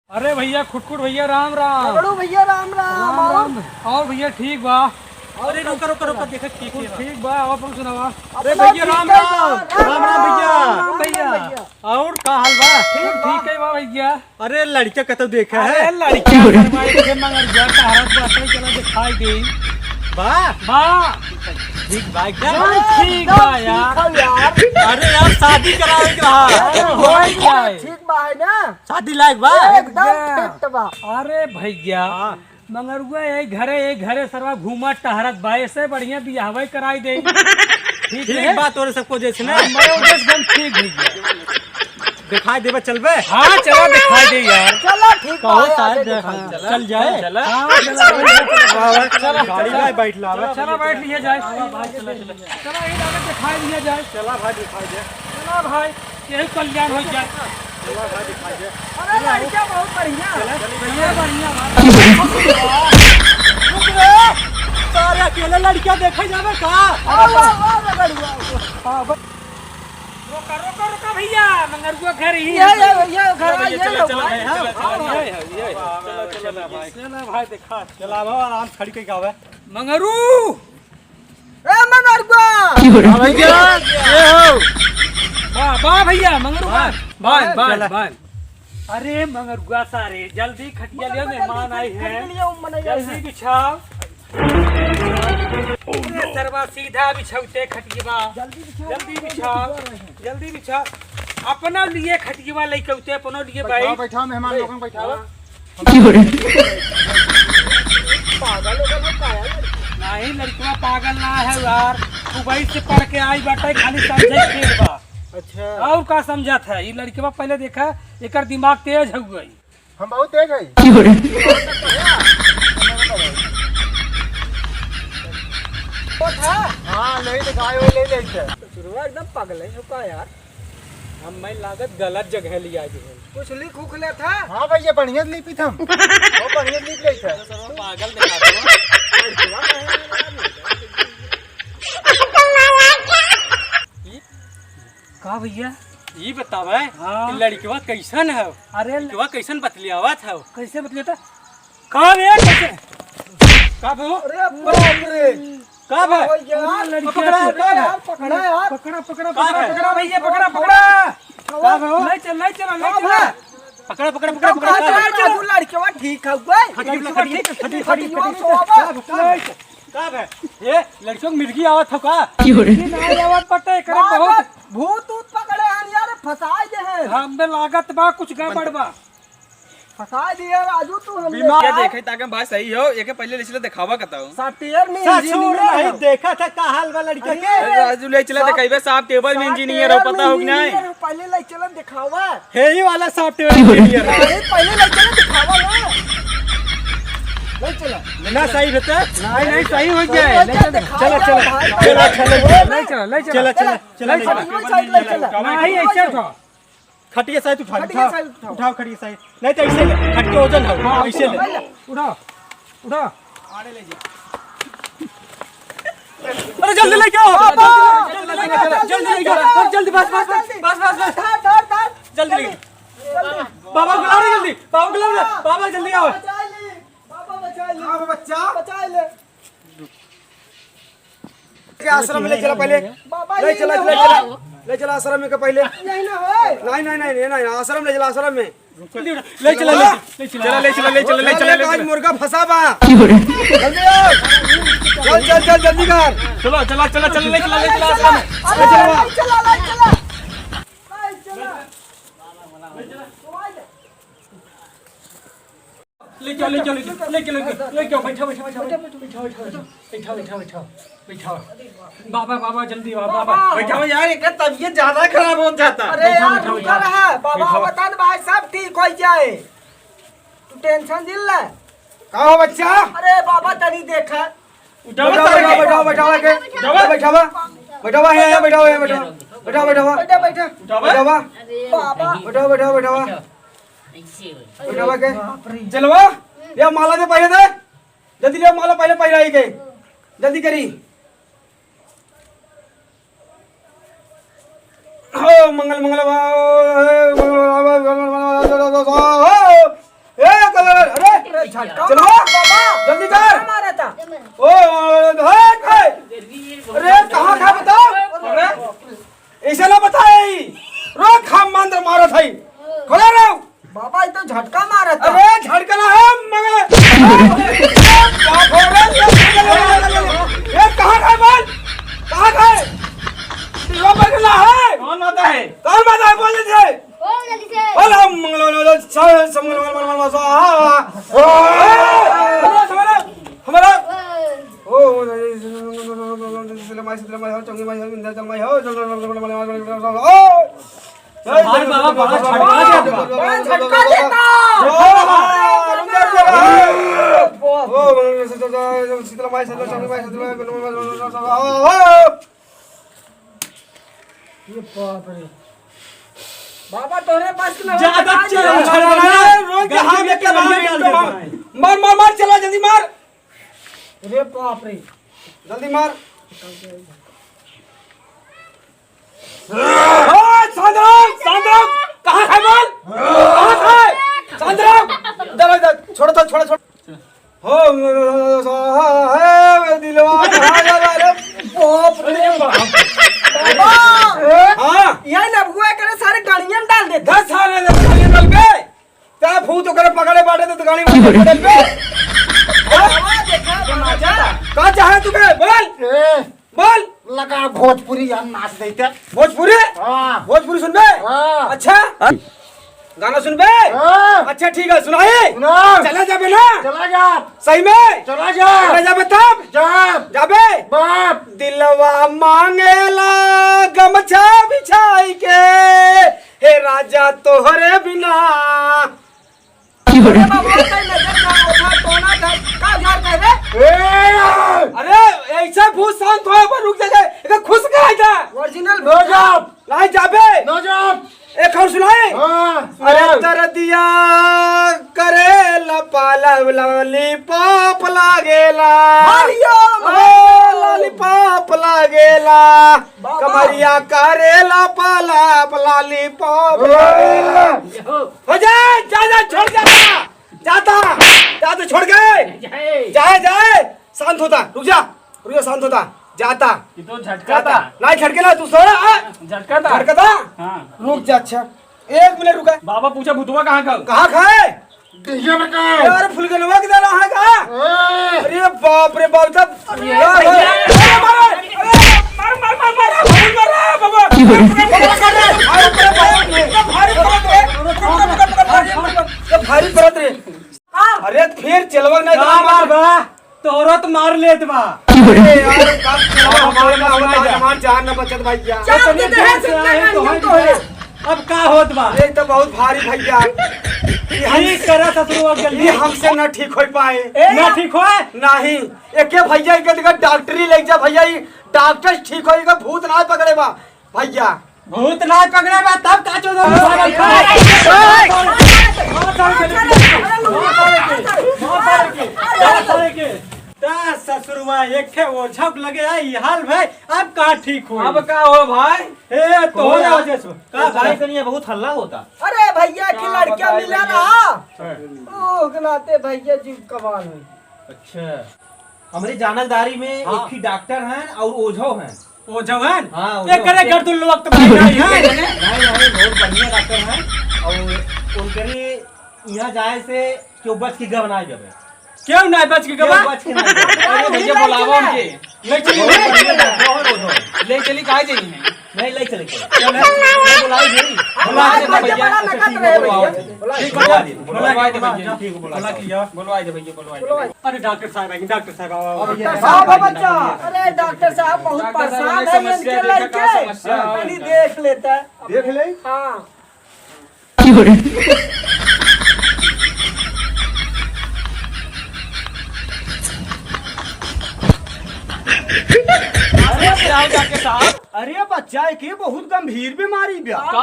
अरे भैया खुटखुट भैया राम राम। बड़ू भैया राम राम। राम राम। और भैया ठीक बा? अरे रुका रुका रुका देखा ठीक है ठीक बा। और तुम सुनावा? अरे भैया राम राम राम राम भैया। राम भैया। और का हाल बा? ठीक है बा भैया। अरे लड़का कतो देखा है? अरे लड़का करवाई के मंगर जा तारत बात चला दिखाई दे बा बा। ठीक बा एकदम ठीक बा यार। अरे यार शादी करावे के रहा होई जाए। ठीक बा है ना, शादी लायक बा एकदम फिट बा। अरे भैया मंगरुआ एक घरे सरवा घूमा टहरत बा, ऐसे बढ़िया बियाहवे कराई दे। ठीक ठीक है बात और सबको जैसे ना हमारे उद्देश्य एकदम ठीक भैया। दिखाई देबे चलबे। हाँ चलो दिखाई दे यार। चलो ठीक बा, कहो आगे शायद दिखाई। चल जाए। चला चला गाड़ी में बैठ ला चला बैठ लिया जाए। चला ये लागत दिखाई दिया जाए। चला भाई दिखाई दे। चला भाई यही कल्याण हो जाए। चला भाई दिखाई दे। अरे लड़का बहुत बढ़िया। बढ़िया बढ़िया सारे अकेले लड़कियां देखे जावे का? रोका रोका रोका भैया मंगरुआ घर ही ये घर आ, ये लो भाई। चला भाई दिखा। चला भाई आराम से खड़ी के गावे। मंगरू ए मनरगुआ भैया ये हो वाह वाह भैया मंगरू वाह, बाल बाल चला। बाल। अरे मंगरुआ सारे जल्दी खटिया लियो, मेहमान आए हैं। जल्दी बिछाओ। सरवा सीधा बिछाओते खटिया। जल्दी बिछाओ जल्दी बिछाओ। अपना लिए खटिया लेके अपनो लिए भाई बैठा मेहमान लोगों को बैठाओ। नहीं लड़का पागल ना है यार, दुबई से पढ़ के आई बाटे खाली समझे खेल बा। अच्छा और का समझत है ये लड़का पहले देखा एकर दिमाग तेज हो गई। हम बहुत तेज है। हाँ नहीं दिखाए वो ले लेते। शुरुआत एकदम पागल है का यार। हम मैं लागत गलत जगह लिया जो कुछ लिख उख ले था। हाँ भैया बढ़िया लिपी थम वो बढ़िया लिप ले था। पागल दिखा का भैया ये बतावे हाँ। लड़कवा कैसन है? अरे लड़कवा कैसन बतलियावा था? कैसे बतलिया था? कहाँ रे कैसे कब हो? अरे बाप रे, कब है? लड़की पकड़ा यार, पकड़ा यार। पकड़ा पकड़ा कहाँ पकड़ा है? पकड़ा भैया पकड़ा पकड़ा। कब हो? ले चल ले चल ले चल। पकड़ा पकड़ा पकड़ा पकड़ा। तू लड़केवा ठीक है गई। कब है? ये लड़कियों को मिर्गी आवत हो का? नहीं आवत पटे करे बहुत भूत ऊत पकड़े हैं यार, फंसा दे हैं। हमने लागत बा कुछ गड़बड़ बा। फंसा दिया राजू तू हमने। बीमार क्या देखे ताकि बात सही हो, एके पहले ले दिखावा बताओ। सॉफ्टवेयर में ससुर इंजीनियर नहीं है। देखा था का हाल बा लड़का के? राजू ले चला दिखाइबे, साहब टेबल में इंजीनियर हो, पता हो कि नहीं? पहले ले चलो दिखावा। है ही वाला सॉफ्टवेयर इंजीनियर है। अरे पहले ले चलो दिखावा ना। ले चलो ना सही रहता? नहीं नहीं सही हो जाए। ले चल चलो चलो चलो चलो ले चल ले चल चलो चलो चलो ले चलो। नहीं ऐसे उठो। खटिया साइड उठा खटिया उठाओ साइड उठाओ। उठाओ खटिया साइड। नहीं तो ऐसे ले खटिया वजन हो ऐसे ले। उठो उठो। अरे जल्दी लेके आओ जल्दी जल्दी लेके आओ जल्दी बस बस बस धर जल्दी लेके बाबा बुलाओ रे जल्दी बाबा बुलाओ रे बाबा जल्दी आओ। बचा ले बाबा, बचा ले। हाँ बच्चा बचा ले आश्रम में ले चला पहले बाबा। ले चला ले चला ले चला आश्रम में का पहले यही ना है। नहीं आश्रम ले चला आश्रम में ले चला ले चला आज मुर्गा फंसा बा जल्दी आओ चल चल चल जल्दी कर चलो चला चला चल ले चला आश्रम में ले चला ले चला ले चला ले चल ले चल ले चल ले चल बैठो बैठो बैठो बैठो बैठो बाबा बाबा जल्दी बाबा बैठाओ यार, एक तबीयत ज्यादा खराब हो जाता। अरे यार रुका रहा बाबा, बता दे भाई सब ठीक हो जाए, तू टेंशन दिल ले। कहाँ हो बच्चा अरे बाबा तनी देखा। बैठाओ बैठाओ बैठाओ के बैठावा बैठावा है बैठाओ है बैठाओ बैठाओ बैठावा बैठा बैठा बैठावा बाबा। बैठाओ बैठाओ बैठावा बैठावा के चलवा ये माला दे पहले दे जल्दी ले माला पहले पहले आई के जल्दी करी। मंगल मंगल अरे झटका चलो बाबा जल्दी कर मारा था ओ हट अरे कहाँ खा बताओ अरे ऐसा ना बताए रोक हम मंत्र मारा था खड़ा रहो बाबा ये तो झटका मारा था अरे झड़कना है मगर ये कहाँ खाए बोल कहाँ खाए वो बगला है कौन होता है? कौन बात है बोल दीजिए बोल हम हमारा ओ हमारे बाबा बड़ा झटका देता ये बाप रे बाबा तोरे पास के ज्यादा मार मार मार चला जल्दी मार अरे बाप रे जल्दी मार शांत कहाँ खाए बोल कहाँ खाए शांत दरवाजा छोड़ दो छोड़ छोड़ हो दिलवा बाप रे बाबा हाँ ये नबुआ करे सारे गाड़ियां में डाल देते 10 साल में गाड़ी डाल पे तेरा फूट तो करे पकड़े बाटे तो गाड़ी में डाल पे बाबा देखा मजा कहाँ चाहे तुम्हें बोल बोल लगा भोजपुरी हम नाच देते भोजपुरी हाँ भोजपुरी सुनबे हाँ अच्छा गाना सुनबे हाँ अच्छा ठीक है सुनाए सुना चला जाबे ना चला जा सही में चला जा चला जाबे तब जा जाबे बाप दिलवा मांगेला गमछा बिछाई के हे राजा तोहरे बिना अरे बाबा का नजर का उठा टोना था का झाड़ कर रे अरे ऐसा भूत शांत हो पर रुक जा एक खुश का जा ओरिजिनल नो जा लाई जाबे नो जा एक और सुनाए हाँ अरे दर्दिया करे लपाला लॉलीपॉप लागेला लॉलीपॉप लागेला कमरिया करे लपाला लॉलीपॉप लागेला हो जाए जा छोड़ जाता जाता छोड़ गए जाए शांत होता रुक जा शांत होता जाता ये तो झटका था। नहीं झटकेला तू सोना झटका था। झटकता हाँ। रुक जा अच्छा 1 मिनट रुका बाबा पूछा भुतवा कहाँ का? कहाँ खाए डीजे में का यार फुलगनवा किधर रहा है कहाँ अरे बाप रे बाप तब भारी परत रे अरे फिर चलवा नहीं तोरत मार लेत बा। जान न बचत भैया अब का होत बा? ये तो बहुत भारी भैया ठीक करा ससुर जल्दी ये हमसे न ठीक हो पाए ना ठीक हो नहीं एके भैया के देखा डॉक्टरी ले जा भैया ये डॉक्टर ठीक होएगा भूत ना पकड़े बा भैया भूत ना पकड़े बा तब का चोदो ससुरवा एक थे वो झप लगे आई हाल भाई अब का ठीक हो अब का हो भाई ए तो हो जाओ जैसो का भाई कनिया बहुत हल्ला होता। अरे भैया की लड़कियां मिला रहा ओ गलाते भैया जी कमाल हुई अच्छा हमारी जानलदारी में एक ही डॉक्टर हैं और ओझो हैं। ओ जवान हाँ, ये करे कर तुम लोग वक्त भाई नहीं है नहीं बहुत बढ़िया डॉक्टर हैं और उनके यहाँ जाए से क्यों बच की गवनाई जब क्यों नहीं बच के गवा बच के नहीं भैया बुलावा उनके ले चली ले चली काहे जाइए नहीं ले चले बुलाई गई बुलाई दे भैया बुलवाई दे भैया अरे डॉक्टर साहब साहब बच्चा अरे डॉक्टर साहब बहुत परेशान है इनके लड़के पहले देख लेता है देख ले हाँ अरे बच्चा के बहुत गंभीर बीमारी बा का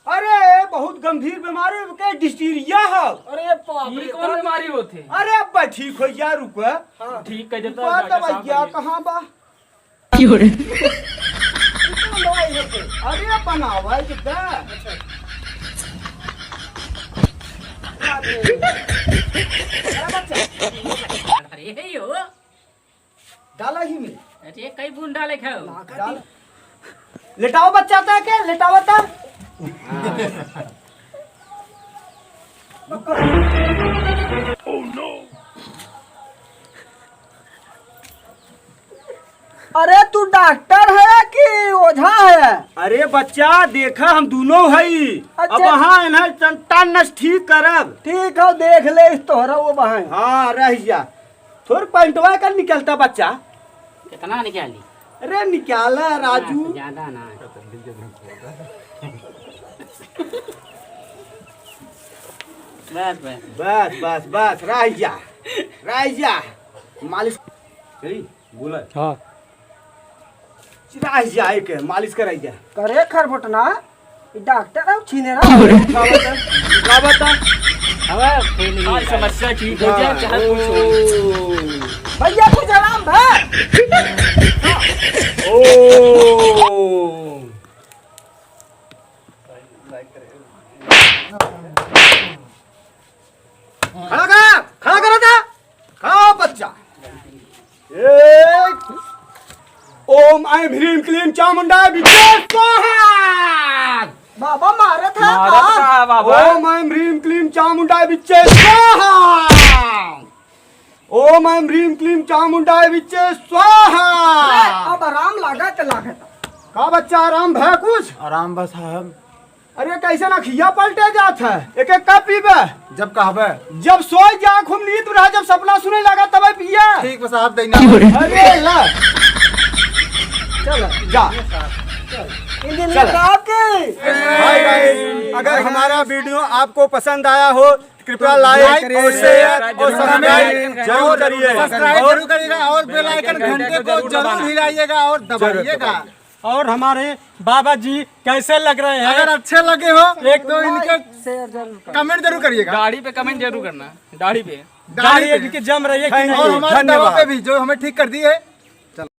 अरे बहुत गंभीर बीमारी के डिस्टीरिया है अरे बाप रे कौन बीमारी होते अरे अब ठीक हो जा रुको ठीक कह देता दवाइया कहाँ बा अरे बनावा कितना अरे यो डाला ही में अरे कई बूंद डाले खाओ डाल लेटाओ बच्चा था क्या लेटाओ था अरे तू डॉक्टर है कि ओझा है? अरे बच्चा देखा हम दोनों हई अच्छा। अब वहाँ इन्हें टन नस ठीक करब। ठीक है देख ले इस तोहरा वो बहाए हाँ रह जा थोड़ पैंटवा कर निकलता बच्चा। कितना निकाली अरे निकाला राजू। ज्यादा ना बस बस बस बस बस रह जा मालिश बोला हाँ रह जा एक मालिश कराई जा। करे खरबटना ये डॉक्टर है छीने ना का बता अब फेल आज समस्या ठीक हो जाए चल पूछो। भैया कुछ आराम है ओ खड़ा करो था खड़ा बच्चा। एक ओम ऐं ह्रीं क्लीं चामुंडा विद्या स्वाहा। बाबा मारे था मारत का बाबा ओम ऐं ह्रीं क्लीं चामुंडा विद्या स्वाहा। ओम ऐं ह्रीं क्लीं चामुंडा विद्या स्वाहा। अब आराम लागत का बच्चा आराम है कुछ? आराम बस साहब अरे कैसे ना खिया पलटे जात है एक एक कप पीबे जब कहबे जब सोई जा खूब नींद रहा जब सपना सुने लगा तब पिया। ठीक बस साहब देना अरे ला चल जा। हाय गाइस अगर हमारा वीडियो आपको पसंद आया हो कृपया लाइक और शेयर और सब्सक्राइब जरूर करिए। सब्सक्राइब जरूर करिएगा और बेल आइकन घंटे को जरूर हिलाइएगा और दबाइएगा। और हमारे बाबा जी कैसे लग रहे हैं? अगर अच्छे लगे हो एक तो इनके कमेंट जरूर करिएगा। दाढ़ी पे कमेंट जरूर करना दाढ़ी पे दाढ़ी पे इनकी जम रही है कि और नहीं? हमारे दवा पे भी जो हमें ठीक कर दी है